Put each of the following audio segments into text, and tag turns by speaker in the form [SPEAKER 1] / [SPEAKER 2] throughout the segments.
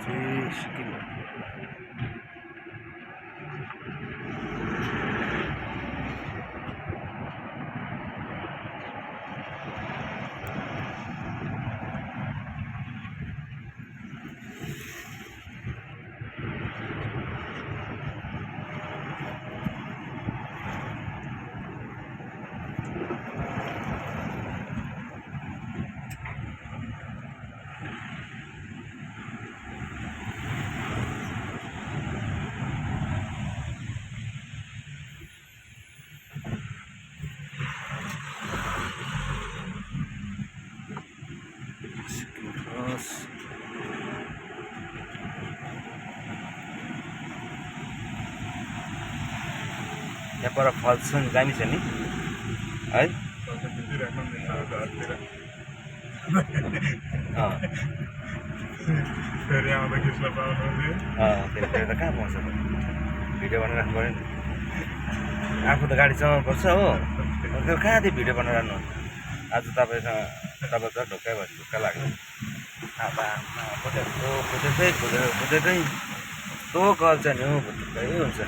[SPEAKER 1] Sikkim cross यहाँ पर falls पनि दामी छ नि है
[SPEAKER 2] फेरि आउँदा खिच्न पाउनुहुने
[SPEAKER 1] फेरि त कहाँ पाउँछ भिडियो बनाएर राख्नु पऱ्यो नि आफू त गाडी चलाउनु पर्छ हो कहाँदेखि भिडियो बनाएर राख्नु आज तपाईँसँग तपाईँ त ढुक्कै भयो ढुक्का लाग्यो खोजेकै तो गल्छ नि हौ ढुक्कै हुन्छ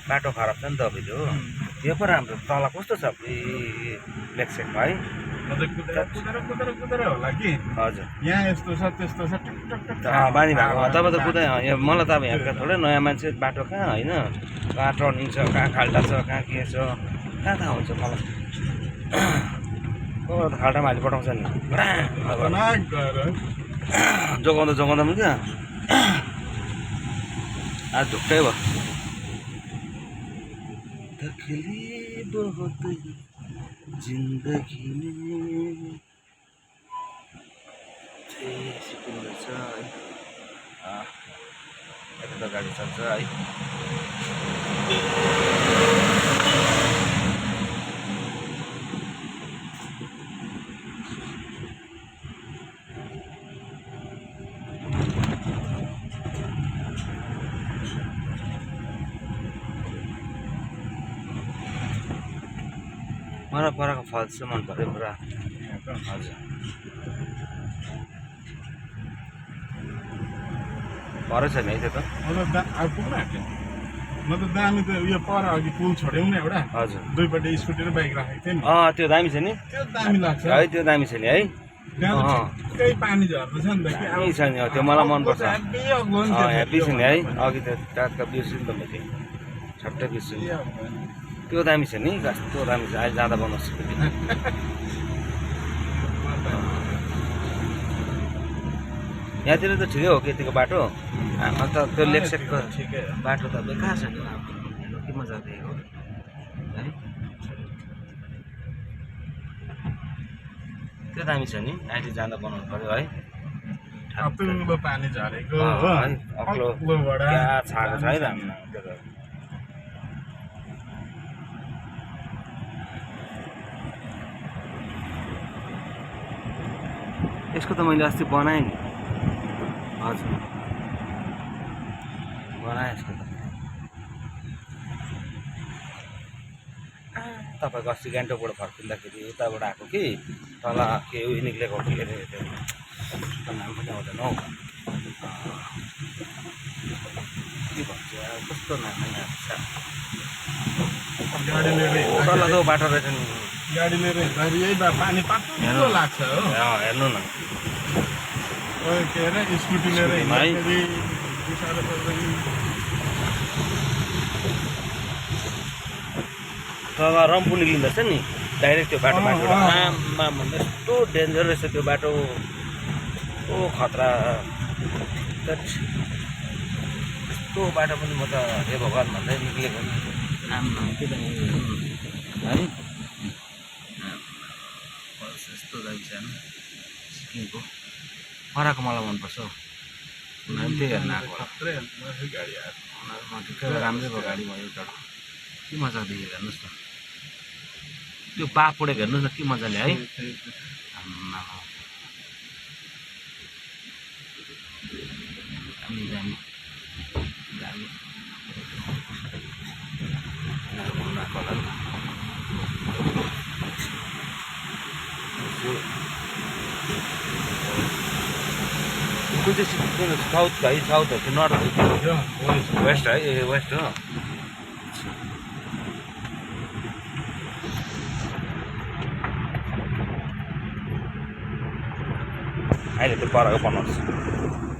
[SPEAKER 1] बाटो खराब छ नि तपाईँले हो त्यो पो राम्रो तल कस्तो छ लेक सेकमा है
[SPEAKER 2] कुदेर होला कि
[SPEAKER 1] हजुर
[SPEAKER 2] यहाँ यस्तो छ त्यस्तो छ
[SPEAKER 1] बानी भएको तपाईँ त कुदाइ मलाई त अब यहाँका थोरै नयाँ मान्छे बाटो कहाँ होइन कहाँ टर्निङ छ कहाँ खाल्टा छ कहाँ के छ कहाँ थाहा हुन्छ मलाई त खाल्टामा हाली पठाउँछ नि जोगाउँदा पनि क्या आज ढुक्कै भयो तकलीफ बहुत जिन्दगी में सिक्किम रहेछ है यता त गाडी चल्छ है मलाई परको फल्स चाहिँ मन पऱ्यो पुरा हजुर परै छैन है त्यो त
[SPEAKER 2] म त दामी त उयो पर अघि पुल छोड्यौँ न एउटा
[SPEAKER 1] हजुर
[SPEAKER 2] दुईपट्टि स्कुटी र बाइक राखेको थिएँ नि
[SPEAKER 1] त्यो दामी छ नि
[SPEAKER 2] त्यो दामी लाग्छ
[SPEAKER 1] है त्यो दामी छ नि है
[SPEAKER 2] केही पानी झर्नु छ नि त
[SPEAKER 1] के छ नि त्यो मलाई मनपर्छ ह्याप्पी छ नि है अघि त टाटका बिर्सिनु त मैले छट्टै बिर्सिनु त्यो दामी छ नि कस्तो दामी छ अहिले जाँदा बनाउँछु यहाँतिर त ठिकै हो कि यतिको बाटो अन्त त्यो लेकसेकको बाटो त कहाँ छ के मजा हो है त्यो दामी छ नि अहिले जाँदा बनाउनु पऱ्यो है
[SPEAKER 2] पानी झरेको
[SPEAKER 1] छाएको छ है राम्रो यसको त मैले अस्ति बनाएँ नि हजुर बनाएँ यसको त तपाईँको अस्ति गान्तोकबाट फर्किँदाखेरि उताबाट आएको कि तल के उयो निक्लेको के अरे त्यो नाम पनि आउँदैन हौ के भन्छ कस्तो नाम तल त्यो बाटो रहेछ नि
[SPEAKER 2] गाडी लिएर हिँड्दाखेरि यही पानी पातलो लाग्छ हो
[SPEAKER 1] हेर्नु न
[SPEAKER 2] के अरे स्कुटी लिएर हिँड्दाखेरि
[SPEAKER 1] तल रम्फू निक्लिँदैछ नि डाइरेक्ट त्यो बाटोबाट आमा भन्दा यस्तो डेन्जर रहेछ त्यो बाटो ओ खतरा यस्तो बाटो पनि म त हे भगवान् भन्दै निक्लेको आमा के त है यस्तो दामी छ सिक्किमको फराको मलाई मनपर्छ हौ त्यही हेर्न आएको ठिकै राम्रै भयो गाडी भयो एउटा के मजा देखेको हेर्नुहोस् न त्यो बापुडेको हेर्नुहोस् न के मजाले है दामी दामी दामी होला कुन चाहिँ कुन साउथ है साउथ हो कि नर्थ हो
[SPEAKER 2] यो वेस्ट
[SPEAKER 1] वेस्ट है ए वेस्ट हो अहिले त्यो परको बनाउँछ